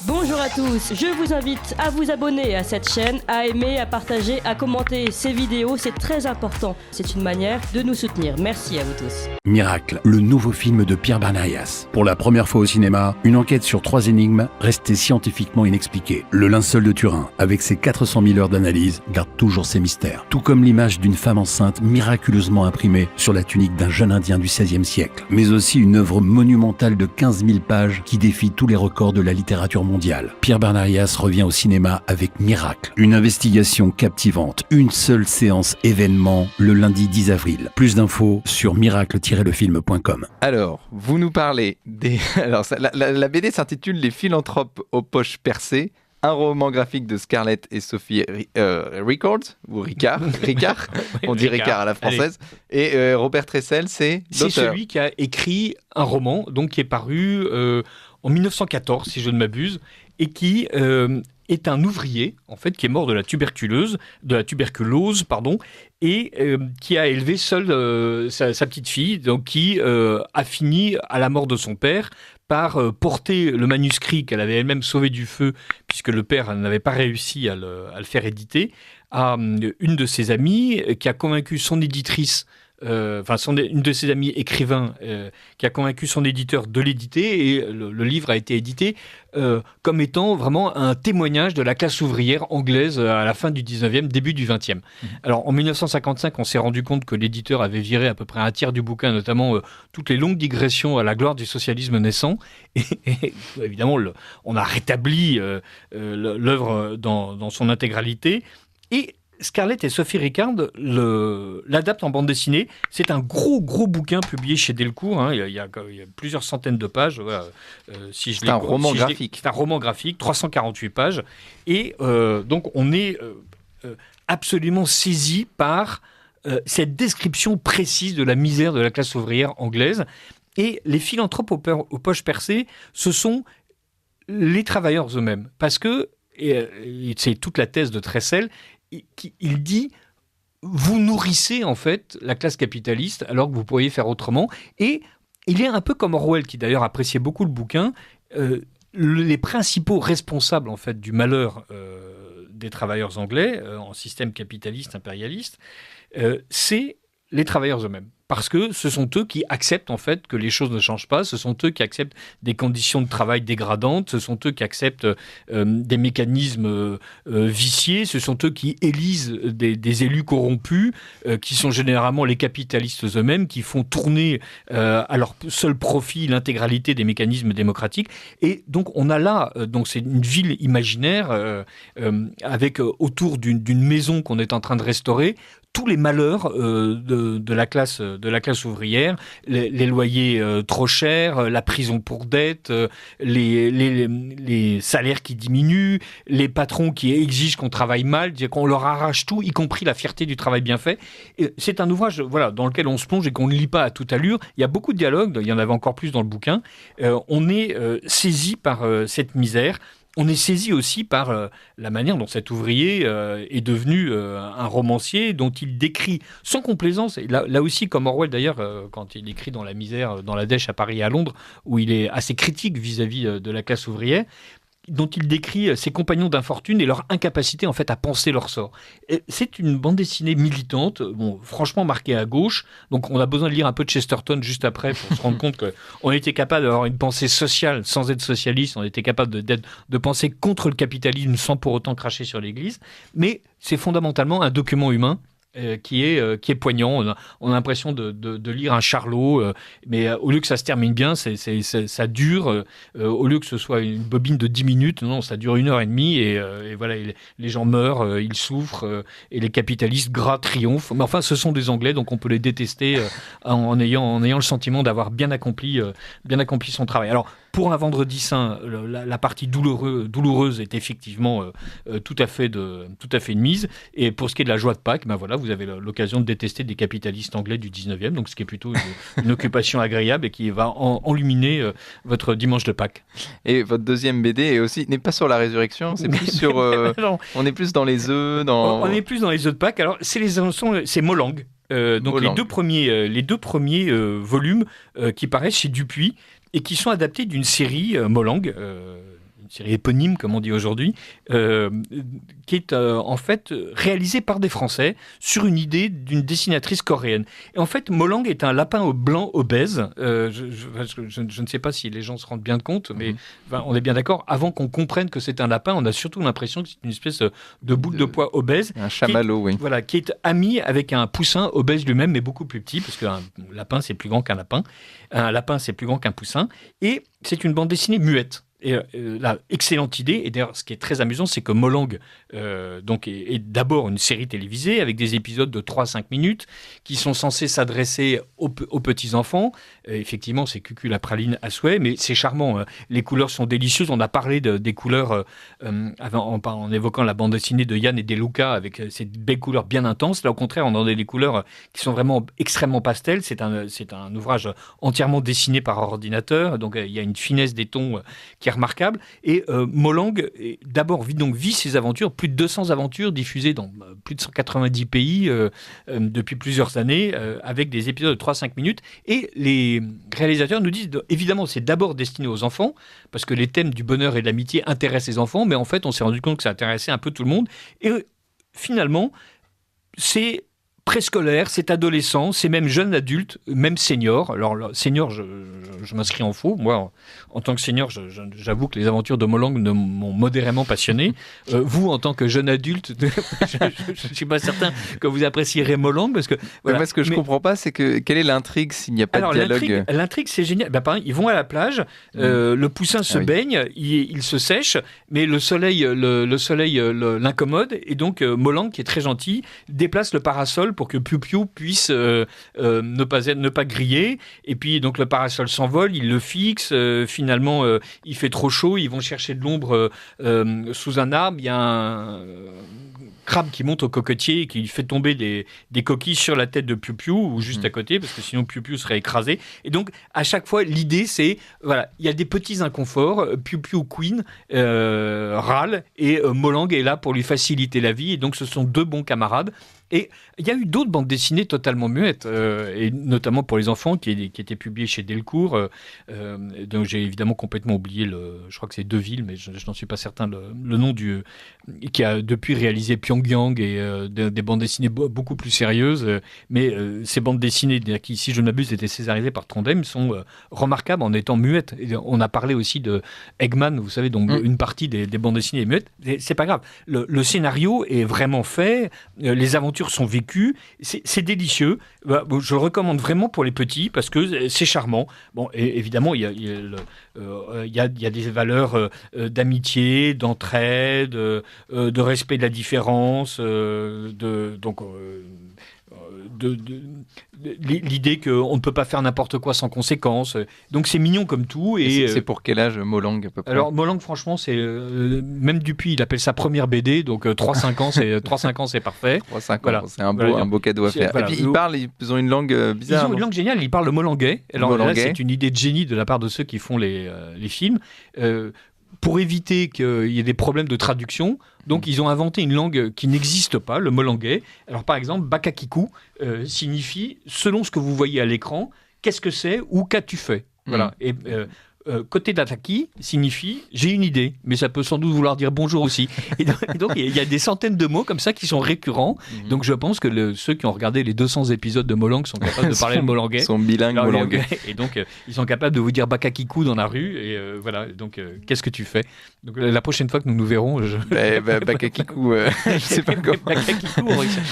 Bonjour à tous, je vous invite à vous abonner à cette chaîne, à aimer, à partager, à commenter ces vidéos, c'est très important. C'est une manière de nous soutenir. Merci à vous tous. Miracle, le nouveau film de Pierre Bernarias. Pour la première fois au cinéma, une enquête sur 3 énigmes restées scientifiquement inexpliquées. Le linceul de Turin, avec ses 400 000 heures d'analyse, garde toujours ses mystères. Tout comme l'image d'une femme enceinte miraculeusement imprimée sur la tunique d'un jeune indien du XVIe siècle. Mais aussi une œuvre monumentale de 15 000 pages qui défie tous les records de la littérature mondiale. Pierre Bernarias revient au cinéma avec Miracle, une investigation captivante, une seule séance événement le lundi 10 avril. Plus d'infos sur miracle-lefilm.com. Alors, vous nous parlez des... Alors, la BD s'intitule Les philanthropes aux poches percées, un roman graphique de Scarlett et Sophie Ricard, ou Ricard, on dit Ricard à la française, et Robert Tressel, c'est l'auteur. C'est celui qui a écrit un roman, donc qui est paru en 1914, si je ne m'abuse, et qui est un ouvrier, en fait, qui est mort de la tuberculose, et qui a élevé seul sa petite fille, donc qui a fini, à la mort de son père, par porter le manuscrit qu'elle avait elle-même sauvé du feu, puisque le père n'avait pas réussi à le faire éditer, à une de ses amies qui a convaincu son éditrice, une de ses amies écrivains qui a convaincu son éditeur de l'éditer, et le livre a été édité comme étant vraiment un témoignage de la classe ouvrière anglaise à la fin du 19e, début du 20e. Alors en 1955, on s'est rendu compte que l'éditeur avait viré à peu près un tiers du bouquin, notamment toutes les longues digressions à la gloire du socialisme naissant, et évidemment on a rétabli l'œuvre dans son intégralité, et Scarlett et Sophie Ricard l'adaptent en bande dessinée. C'est un gros bouquin publié chez Delcourt. Il y a plusieurs centaines de pages. Voilà. C'est un roman graphique. C'est un roman graphique, 348 pages. Et donc, on est absolument saisi par cette description précise de la misère de la classe ouvrière anglaise. Et les philanthropes aux poches percées, ce sont les travailleurs eux-mêmes. Parce que, et c'est toute la thèse de Tressel, il dit vous nourrissez en fait la classe capitaliste alors que vous pourriez faire autrement. Et il est un peu comme Orwell, qui d'ailleurs appréciait beaucoup le bouquin. Les principaux responsables en fait du malheur des travailleurs anglais en système capitaliste impérialiste, c'est les travailleurs eux-mêmes. Parce que ce sont eux qui acceptent en fait que les choses ne changent pas, ce sont eux qui acceptent des conditions de travail dégradantes, ce sont eux qui acceptent des mécanismes viciés, ce sont eux qui élisent des élus corrompus, qui sont généralement les capitalistes eux-mêmes, qui font tourner à leur seul profit l'intégralité des mécanismes démocratiques. Et donc on a là, donc c'est une ville imaginaire avec autour d'une maison qu'on est en train de restaurer, tous les malheurs de la classe ouvrière, les loyers trop chers, la prison pour dette, les salaires qui diminuent, les patrons qui exigent qu'on travaille mal, qu'on leur arrache tout, y compris la fierté du travail bien fait. Et c'est un ouvrage dans lequel on se plonge et qu'on ne lit pas à toute allure. Il y a beaucoup de dialogues, il y en avait encore plus dans le bouquin. On est saisi par cette misère. On est saisi aussi par la manière dont cet ouvrier est devenu un romancier, dont il décrit sans complaisance, et là aussi comme Orwell d'ailleurs, quand il écrit dans La misère, dans la dèche à Paris et à Londres, où il est assez critique vis-à-vis de la classe ouvrière, dont il décrit ses compagnons d'infortune et leur incapacité en fait à penser leur sort. Et c'est une bande dessinée militante, franchement marquée à gauche, donc on a besoin de lire un peu de Chesterton juste après pour se rendre compte qu'on était capable d'avoir une pensée sociale sans être socialiste, on était capable de penser contre le capitalisme sans pour autant cracher sur l'Église, mais c'est fondamentalement un document humain qui est poignant. On a l'impression de lire un Charlot, mais au lieu que ça se termine bien, ça dure. Au lieu que ce soit une bobine de 10 minutes, non, ça dure 1h30 et voilà, les gens meurent, ils souffrent, et les capitalistes gras triomphent. Mais enfin, ce sont des Anglais, donc on peut les détester en ayant le sentiment d'avoir bien accompli son travail. Alors, pour un vendredi saint, la partie douloureuse est effectivement tout à fait une mise. Et pour ce qui est de la joie de Pâques, ben voilà, vous avez l'occasion de détester des capitalistes anglais du 19e, donc ce qui est plutôt une occupation agréable et qui va enluminer votre dimanche de Pâques. Et votre deuxième BD n'est pas sur la résurrection, c'est plus sur... on est plus dans les œufs. On est plus dans les œufs de Pâques. Alors, c'est Molang. Donc Molang. Les deux premiers volumes qui paraissent chez Dupuis et qui sont adaptés d'une série Molang, une série éponyme, comme on dit aujourd'hui, qui est en fait réalisée par des Français sur une idée d'une dessinatrice coréenne. Et en fait, Molang est un lapin blanc obèse. Je ne sais pas si les gens se rendent bien compte, mais on est bien d'accord. Avant qu'on comprenne que c'est un lapin, on a surtout l'impression que c'est une espèce de boule de poids obèse. Un chamallow, oui. Voilà, qui est ami avec un poussin obèse lui-même, mais beaucoup plus petit, parce qu'un lapin, c'est plus grand qu'un lapin. Un lapin, c'est plus grand qu'un poussin. Et c'est une bande dessinée muette. Et là, excellente idée. Et d'ailleurs, ce qui est très amusant, c'est que Molang est d'abord une série télévisée avec des épisodes de 3-5 minutes qui sont censés s'adresser aux petits-enfants. Effectivement, c'est cucul la praline à souhait, mais c'est charmant. Les couleurs sont délicieuses. On a parlé des couleurs en évoquant la bande dessinée de Yann et De Luca avec ces belles couleurs bien intenses. Là, au contraire, on a des couleurs qui sont vraiment extrêmement pastel. C'est un ouvrage entièrement dessiné par ordinateur. Donc, il y a une finesse des tons qui est remarquable. Et Molang, d'abord, vit ses aventures, plus de 200 aventures diffusées dans plus de 190 pays depuis plusieurs années, avec des épisodes de 3-5 minutes. Et les réalisateurs nous disent, évidemment, c'est d'abord destiné aux enfants, parce que les thèmes du bonheur et de l'amitié intéressent les enfants, mais en fait, on s'est rendu compte que ça intéressait un peu tout le monde. Et finalement, c'est préscolaire, c'est adolescent, c'est même jeune adulte, même senior. Alors, senior, je m'inscris en faux. Moi, en tant que senior, j'avoue que les aventures de Molang m'ont modérément passionné. Vous, en tant que jeune adulte, je ne suis pas certain que vous apprécierez Molang. Parce que, voilà. Moi, ce que je ne comprends pas, c'est quelle est l'intrigue s'il n'y a pas de dialogue? L'intrigue, c'est génial. Par exemple, ils vont à la plage, le poussin se baigne, il se sèche, mais le soleil l'incommode. Et donc, Molang, qui est très gentil, déplace le parasol pour que Piu Piu puisse ne pas griller. Et puis, donc, le parasol s'envole, il le fixe. Finalement, il fait trop chaud. Ils vont chercher de l'ombre sous un arbre. Il y a un crabe qui monte au cocotier et qui fait tomber des coquilles sur la tête de Piu Piu ou juste à côté, parce que sinon Piu Piu serait écrasé. Et donc, à chaque fois, l'idée, c'est, voilà, il y a des petits inconforts. Piu Piu Queen râle et Molang est là pour lui faciliter la vie. Et donc, ce sont deux bons camarades. Et il y a eu d'autres bandes dessinées totalement muettes, et notamment pour les enfants, qui étaient publiées chez Delcourt. Donc j'ai évidemment complètement oublié, je crois que c'est Deville, mais je n'en suis pas certain, le nom qui a depuis réalisé Pyongyang et des bandes dessinées beaucoup plus sérieuses. Mais ces bandes dessinées, qui, si je ne m'abuse, étaient césarisées par Trondheim, sont remarquables en étant muettes. Et on a parlé aussi de Eggman, vous savez, donc une partie des bandes dessinées est muette. C'est pas grave. Le scénario est vraiment fait, les aventures sont vécues, c'est délicieux. Je le recommande vraiment pour les petits parce que c'est charmant. Bon, et évidemment, il y a des valeurs d'amitié, d'entraide, de respect de la différence, l'idée qu'on ne peut pas faire n'importe quoi sans conséquence. Donc c'est mignon comme tout. Et c'est pour quel âge Molang à peu près? Alors Molang, franchement, c'est même Dupuis, il appelle sa première BD, donc 3-5 ans, c'est parfait. 3-5 ans, voilà. C'est un beau cadeau à faire. Voilà. Et puis ils ont une langue bizarre. Ils ont une langue géniale, ils parlent le molangais. Alors là, c'est une idée de génie de la part de ceux qui font les films. Pour éviter qu'il y ait des problèmes de traduction, donc ils ont inventé une langue qui n'existe pas, le molangais. Alors par exemple, Bakakiku signifie, selon ce que vous voyez à l'écran, qu'est-ce que c'est ou qu'as-tu fait. Voilà. Et côté d'Ataki signifie j'ai une idée, mais ça peut sans doute vouloir dire bonjour aussi. Et donc il y a des centaines de mots comme ça qui sont récurrents. Donc je pense que ceux qui ont regardé les 200 épisodes de Molang sont capables de parler le molangais. Ils sont bilingues molangais. Et donc ils sont capables de vous dire Bakakiku dans la rue. Et voilà, donc qu'est-ce que tu fais? Donc la prochaine fois que nous nous verrons, Bakakiku, je sais pas comment.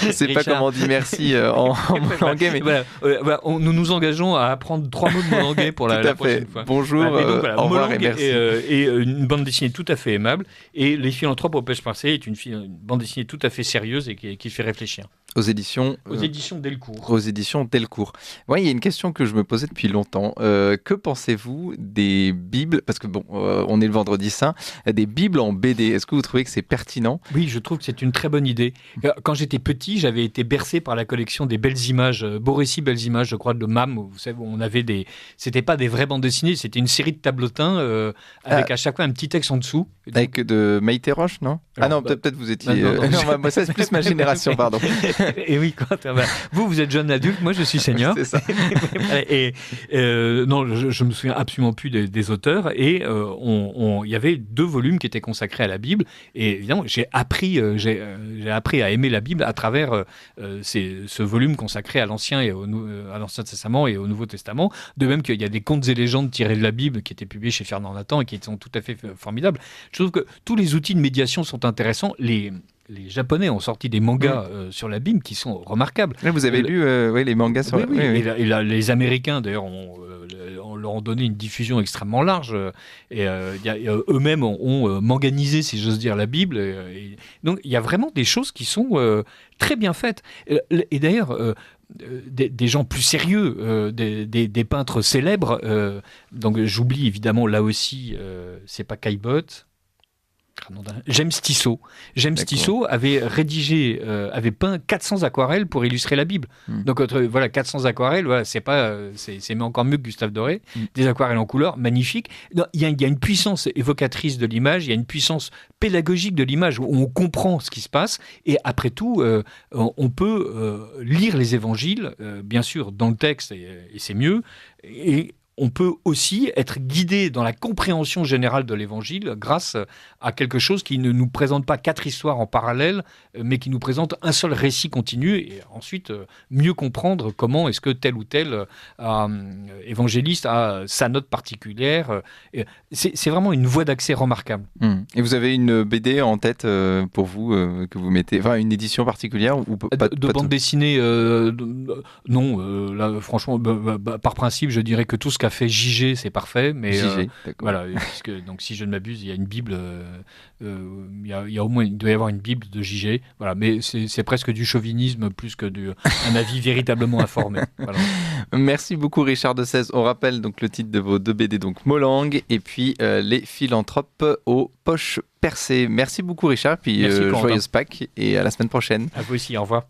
Je sais pas comment on dit merci en molangais, mais voilà, nous nous engageons à apprendre 3 mots de molangais pour la prochaine fois. Bonjour. Et donc, voilà, au revoir et Molang merci. est une bande dessinée tout à fait aimable. Et Les Philanthropes au pêche parcée est une bande dessinée tout à fait sérieuse et qui fait réfléchir. Aux éditions Delcourt. Aux éditions Delcourt. Ouais, il y a une question que je me posais depuis longtemps. Que pensez-vous des bibles? Parce que bon, on est le vendredi saint. Des bibles en BD. Est-ce que vous trouvez que c'est pertinent? Oui, je trouve que c'est une très bonne idée. Quand j'étais petit, j'avais été bercé par la collection des belles images, Beaux récits, belles images, je crois, de MAM. Vous savez, on avait c'était pas des vraies bandes dessinées, c'était une série de tableautins avec à chaque fois un petit texte en dessous. Avec de Maïté Roche, non? Alors, non, peut-être vous étiez... moi, ça c'est plus ma génération, pardon. Et oui, vous êtes jeune adulte, moi je suis senior. C'est ça. Et non, je me souviens absolument plus des auteurs. Et il y avait 2 volumes qui étaient consacrés à la Bible. Et évidemment, j'ai appris à aimer la Bible à travers ce volume consacré à l'Ancien Testament et au Nouveau Testament. De même qu'il y a des contes et légendes tirés de la Bible qui étaient publiés chez Fernand Nathan et qui sont tout à fait formidables. Je trouve que tous les outils de médiation sont intéressants. Les Japonais ont sorti des mangas sur la Bible qui sont remarquables. Là, vous avez lu les mangas sur Oui. Et les Américains, d'ailleurs, on leur a donné une diffusion extrêmement large. Et eux-mêmes ont manganisé, si j'ose dire, la Bible. Donc, il y a vraiment des choses qui sont très bien faites. Et d'ailleurs... des gens plus sérieux, des peintres célèbres. Donc j'oublie évidemment là aussi, c'est pas Caillebotte. James Tissot. James Tissot avait peint 400 aquarelles pour illustrer la Bible. Donc voilà, 400 aquarelles, voilà, c'est encore mieux que Gustave Doré. Des aquarelles en couleur, magnifiques. Il y a une puissance évocatrice de l'image, il y a une puissance pédagogique de l'image où on comprend ce qui se passe. Et après tout, on peut lire les évangiles, bien sûr, dans le texte, et c'est mieux. Et on peut aussi être guidé dans la compréhension générale de l'Évangile grâce à quelque chose qui ne nous présente pas 4 histoires en parallèle, mais qui nous présente un seul récit continu, et ensuite mieux comprendre comment est-ce que tel ou tel évangéliste a sa note particulière. C'est vraiment une voie d'accès remarquable. Et vous avez une BD en tête pour vous, que vous mettez, enfin une édition particulière ou pas, de bande dessinée, non. Là, franchement, par principe, je dirais que tout ce qu'a fait JG, c'est parfait, mais JG, voilà, puisque donc si je ne m'abuse, il y a une Bible, il y a au moins, il doit y avoir une Bible de JG, voilà, mais c'est presque du chauvinisme plus que un avis véritablement informé. Voilà. Merci beaucoup Richard de Sèze. On rappelle donc le titre de vos 2 BD, donc Molang et puis Les Philanthropes aux poches percées. Merci beaucoup Richard, puis joyeuse Pâques et à la semaine prochaine. À vous aussi, au revoir.